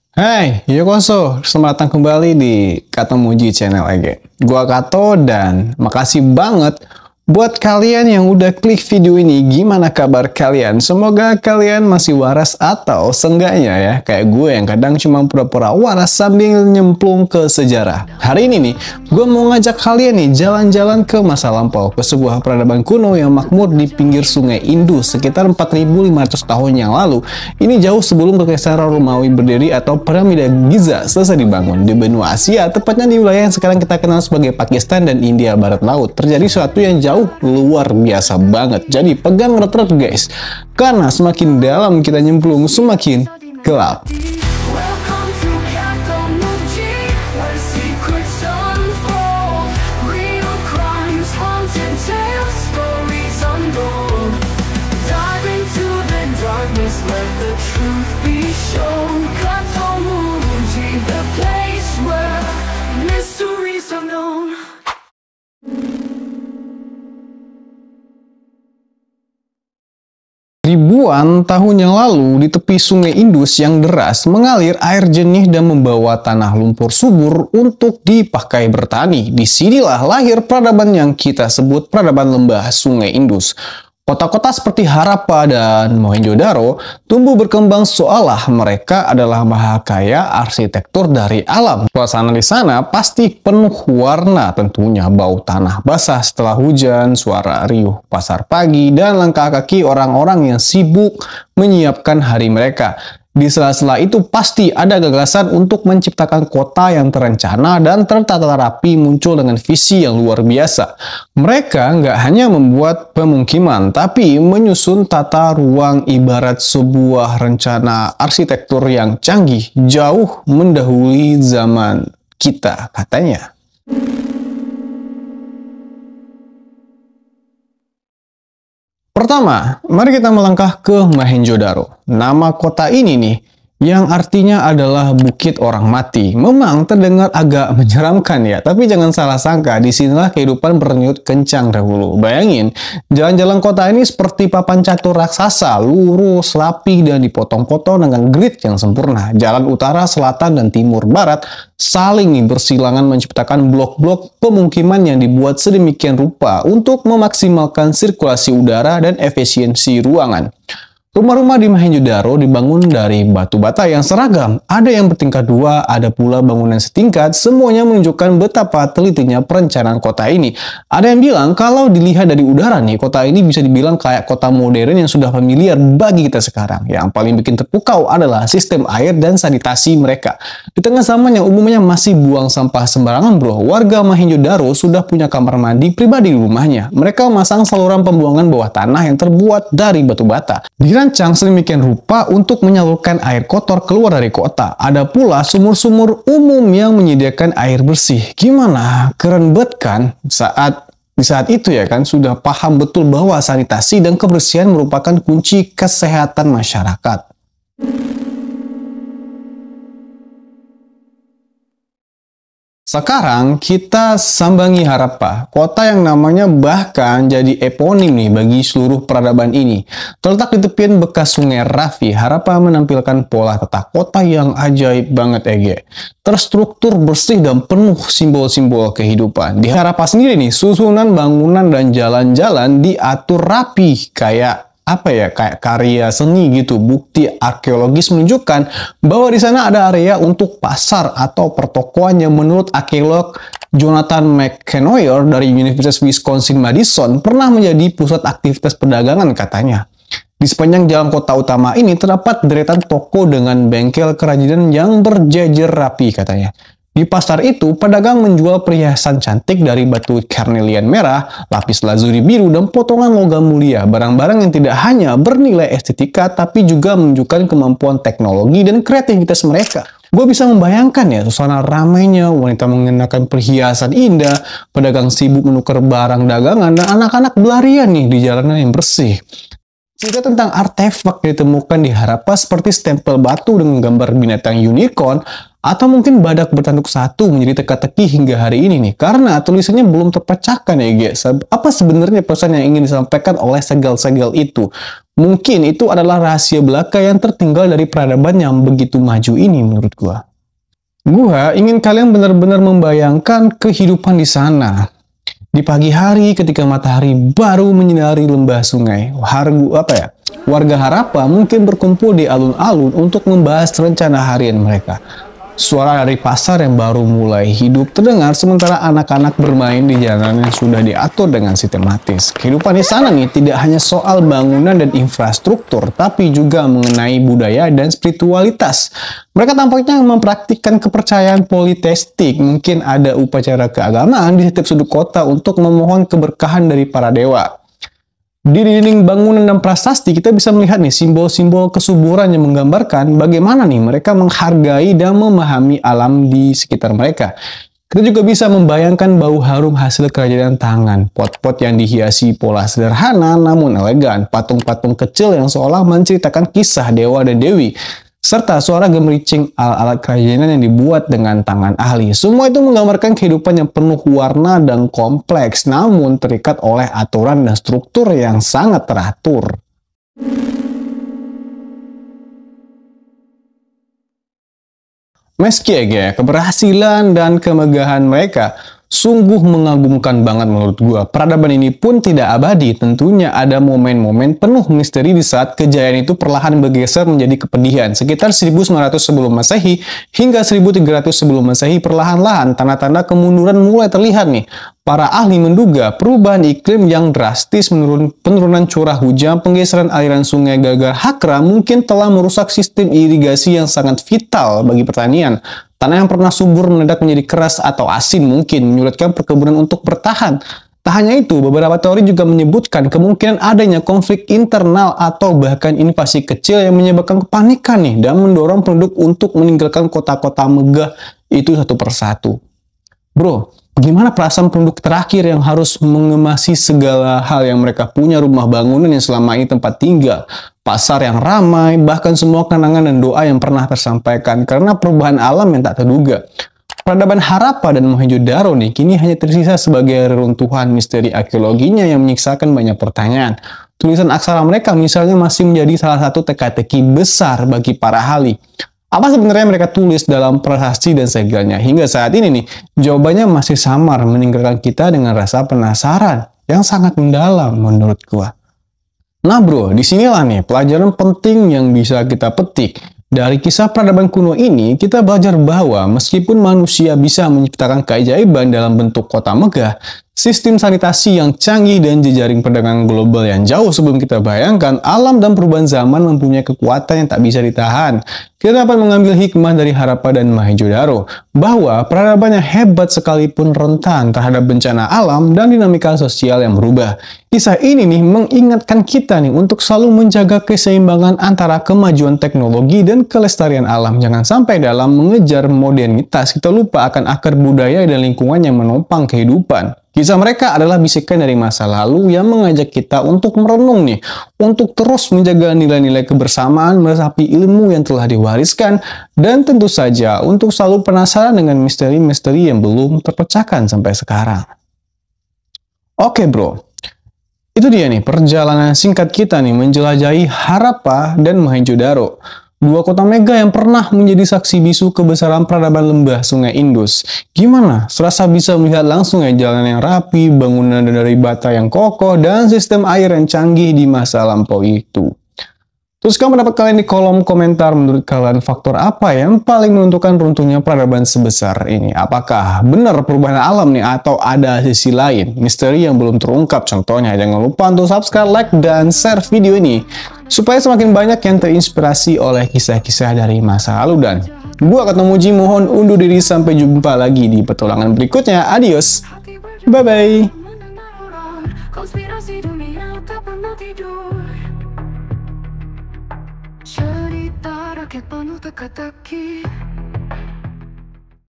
Hai, Yokoso, selamat datang kembali di Kato Muji Channel EG. Gua Kato dan makasih banget buat kalian yang udah klik video ini. Gimana kabar kalian? Semoga kalian masih waras atau seenggaknya ya, kayak gue yang kadang cuma pura-pura waras sambil nyemplung ke sejarah. Hari ini nih, gue mau ngajak kalian nih jalan-jalan ke masa lampau, ke sebuah peradaban kuno yang makmur di pinggir sungai Indus sekitar 4.500 tahun yang lalu. Ini jauh sebelum Kekaisaran Romawi berdiri atau piramida Giza selesai dibangun. Di benua Asia, tepatnya di wilayah yang sekarang kita kenal sebagai Pakistan dan India Barat Laut, terjadi sesuatu yang jauh luar biasa banget. Jadi pegang erat-erat guys, karena semakin dalam kita nyemplung, semakin gelap. Ribuan tahun yang lalu, di tepi sungai Indus yang deras, mengalir air jernih dan membawa tanah lumpur subur untuk dipakai bertani. Disinilah lahir peradaban yang kita sebut peradaban lembah sungai Indus. Kota-kota seperti Harappa dan Mohenjo-daro tumbuh berkembang seolah mereka adalah mahakaya arsitektur dari alam. Suasana di sana pasti penuh warna tentunya, bau tanah basah setelah hujan, suara riuh pasar pagi, dan langkah kaki orang-orang yang sibuk menyiapkan hari mereka. Di sela-sela itu pasti ada gagasan untuk menciptakan kota yang terencana dan tertata rapi muncul dengan visi yang luar biasa. Mereka nggak hanya membuat pemukiman, tapi menyusun tata ruang ibarat sebuah rencana arsitektur yang canggih, jauh mendahului zaman kita katanya. Pertama, mari kita melangkah ke Mohenjo-daro. Nama kota ini nih, yang artinya adalah Bukit Orang Mati. Memang terdengar agak menyeramkan ya, tapi jangan salah sangka, disinilah kehidupan berdenyut kencang dahulu. Bayangin, jalan-jalan kota ini seperti papan catur raksasa, lurus, rapi, dan dipotong-potong dengan grid yang sempurna. Jalan utara, selatan, dan timur barat saling bersilangan menciptakan blok-blok pemukiman yang dibuat sedemikian rupa untuk memaksimalkan sirkulasi udara dan efisiensi ruangan. Rumah-rumah di Mohenjo-daro dibangun dari batu bata yang seragam. Ada yang bertingkat dua, ada pula bangunan setingkat. Semuanya menunjukkan betapa telitinya perencanaan kota ini. Ada yang bilang kalau dilihat dari udara nih, kota ini bisa dibilang kayak kota modern yang sudah familiar bagi kita sekarang. Yang paling bikin terpukau adalah sistem air dan sanitasi mereka. Di tengah zaman yang umumnya masih buang sampah sembarangan bro, warga Mohenjo-daro sudah punya kamar mandi pribadi di rumahnya. Mereka memasang saluran pembuangan bawah tanah yang terbuat dari batu bata. Dirancang sedemikian rupa untuk menyalurkan air kotor keluar dari kota. Ada pula sumur-sumur umum yang menyediakan air bersih. Gimana? Keren banget kan? Di saat itu ya kan sudah paham betul bahwa sanitasi dan kebersihan merupakan kunci kesehatan masyarakat. Sekarang kita sambangi Harappa, kota yang namanya bahkan jadi eponim nih bagi seluruh peradaban ini. Terletak di tepian bekas sungai Ravi, Harappa menampilkan pola tata kota yang ajaib banget Ege. Terstruktur bersih dan penuh simbol-simbol kehidupan. Di Harappa sendiri nih, susunan bangunan dan jalan-jalan diatur rapi kayak kayak karya seni gitu. Bukti arkeologis menunjukkan bahwa di sana ada area untuk pasar atau pertokoan yang menurut arkeolog Jonathan McKenoyer dari Universitas Wisconsin-Madison pernah menjadi pusat aktivitas perdagangan katanya. Di sepanjang jalan kota utama ini terdapat deretan toko dengan bengkel kerajinan yang berjejer rapi katanya. Di pasar itu, pedagang menjual perhiasan cantik dari batu karnelian merah, lapis lazuli biru, dan potongan logam mulia. Barang-barang yang tidak hanya bernilai estetika, tapi juga menunjukkan kemampuan teknologi dan kreativitas mereka. Gue bisa membayangkan ya, suasana ramainya, wanita mengenakan perhiasan indah, pedagang sibuk menukar barang dagangan, dan anak-anak berlarian nih di jalanan yang bersih. Cerita tentang artefak ditemukan di Harappa seperti stempel batu dengan gambar binatang unicorn atau mungkin badak bertanduk satu menjadi teka-teki hingga hari ini nih. Karena tulisannya belum terpecahkan ya guys. Apa sebenarnya pesan yang ingin disampaikan oleh segel-segel itu? Mungkin itu adalah rahasia belaka yang tertinggal dari peradaban yang begitu maju ini menurut gua. Gua ingin kalian benar-benar membayangkan kehidupan di sana. Di pagi hari ketika matahari baru menyinari lembah sungai, warga Harappa mungkin berkumpul di alun-alun untuk membahas rencana harian mereka. Suara dari pasar yang baru mulai hidup terdengar sementara anak-anak bermain di jalanan yang sudah diatur dengan sistematis. Kehidupan di sana nih tidak hanya soal bangunan dan infrastruktur, tapi juga mengenai budaya dan spiritualitas. Mereka tampaknya mempraktikkan kepercayaan politeistik. Mungkin ada upacara keagamaan di setiap sudut kota untuk memohon keberkahan dari para dewa. Di dinding bangunan dan prasasti kita bisa melihat nih simbol-simbol kesuburan yang menggambarkan bagaimana nih mereka menghargai dan memahami alam di sekitar mereka. Kita juga bisa membayangkan bau harum hasil kerajinan tangan, pot-pot yang dihiasi pola sederhana namun elegan, patung-patung kecil yang seolah menceritakan kisah dewa dan dewi, serta suara gemericing alat-alat kerajinan yang dibuat dengan tangan ahli. Semua itu menggambarkan kehidupan yang penuh warna dan kompleks, namun terikat oleh aturan dan struktur yang sangat teratur. Meski ya, keberhasilan dan kemegahan mereka sungguh mengagumkan banget menurut gua. Peradaban ini pun tidak abadi. Tentunya ada momen-momen penuh misteri di saat kejayaan itu perlahan bergeser menjadi kepedihan. Sekitar 1900 sebelum Masehi hingga 1300 sebelum Masehi perlahan-lahan tanda-tanda kemunduran mulai terlihat nih. Para ahli menduga perubahan iklim yang drastis, penurunan curah hujan, penggeseran aliran sungai Gagar Hakra mungkin telah merusak sistem irigasi yang sangat vital bagi pertanian. Tanah yang pernah subur mendadak menjadi keras atau asin mungkin menyulitkan perkebunan untuk bertahan. Tak hanya itu, beberapa teori juga menyebutkan kemungkinan adanya konflik internal atau bahkan invasi kecil yang menyebabkan kepanikan nih dan mendorong penduduk untuk meninggalkan kota-kota megah itu satu persatu. Bro, bagaimana perasaan penduduk terakhir yang harus mengemasi segala hal yang mereka punya, rumah bangunan yang selama ini tempat tinggal, pasar yang ramai, bahkan semua kenangan dan doa yang pernah tersampaikan karena perubahan alam yang tak terduga. Peradaban Harappa dan Mohenjo-daro nih kini hanya tersisa sebagai reruntuhan misteri arkeologinya yang menyisakan banyak pertanyaan. Tulisan aksara mereka misalnya masih menjadi salah satu teka-teki besar bagi para ahli. Apa sebenarnya mereka tulis dalam prasasti dan segalanya? Hingga saat ini nih, jawabannya masih samar meninggalkan kita dengan rasa penasaran yang sangat mendalam menurut gua. Nah bro, disinilah nih pelajaran penting yang bisa kita petik. Dari kisah peradaban kuno ini, kita belajar bahwa meskipun manusia bisa menciptakan keajaiban dalam bentuk kota megah, sistem sanitasi yang canggih dan jejaring perdagangan global yang jauh sebelum kita bayangkan, alam dan perubahan zaman mempunyai kekuatan yang tak bisa ditahan. Kita dapat mengambil hikmah dari Harappa dan Mohenjo-daro bahwa peradaban yang hebat sekalipun rentan terhadap bencana alam dan dinamika sosial yang berubah. Kisah ini nih mengingatkan kita nih untuk selalu menjaga keseimbangan antara kemajuan teknologi dan kelestarian alam. Jangan sampai dalam mengejar modernitas kita lupa akan akar budaya dan lingkungan yang menopang kehidupan. Kisah mereka adalah bisikan dari masa lalu yang mengajak kita untuk merenung nih, untuk terus menjaga nilai-nilai kebersamaan, meresapi ilmu yang telah diwariskan, dan tentu saja untuk selalu penasaran dengan misteri-misteri yang belum terpecahkan sampai sekarang. Oke bro, itu dia nih perjalanan singkat kita nih menjelajahi Harappa dan Mohenjo-daro. Dua kota mega yang pernah menjadi saksi bisu kebesaran peradaban lembah Sungai Indus. Gimana? Serasa bisa melihat langsung ya jalan yang rapi, bangunan dari bata yang kokoh, dan sistem air yang canggih di masa lampau itu. Tuliskan pendapat kalian di kolom komentar. Menurut kalian faktor apa yang paling menentukan runtuhnya peradaban sebesar ini? Apakah benar perubahan alam nih atau ada sisi lain? Misteri yang belum terungkap contohnya. Jangan lupa untuk subscribe, like, dan share video ini supaya semakin banyak yang terinspirasi oleh kisah-kisah dari masa lalu. Dan gua ketemu mohon undur diri sampai jumpa lagi di petualangan berikutnya. Adios. Bye-bye. Cerita rakyat penuh teka-teki.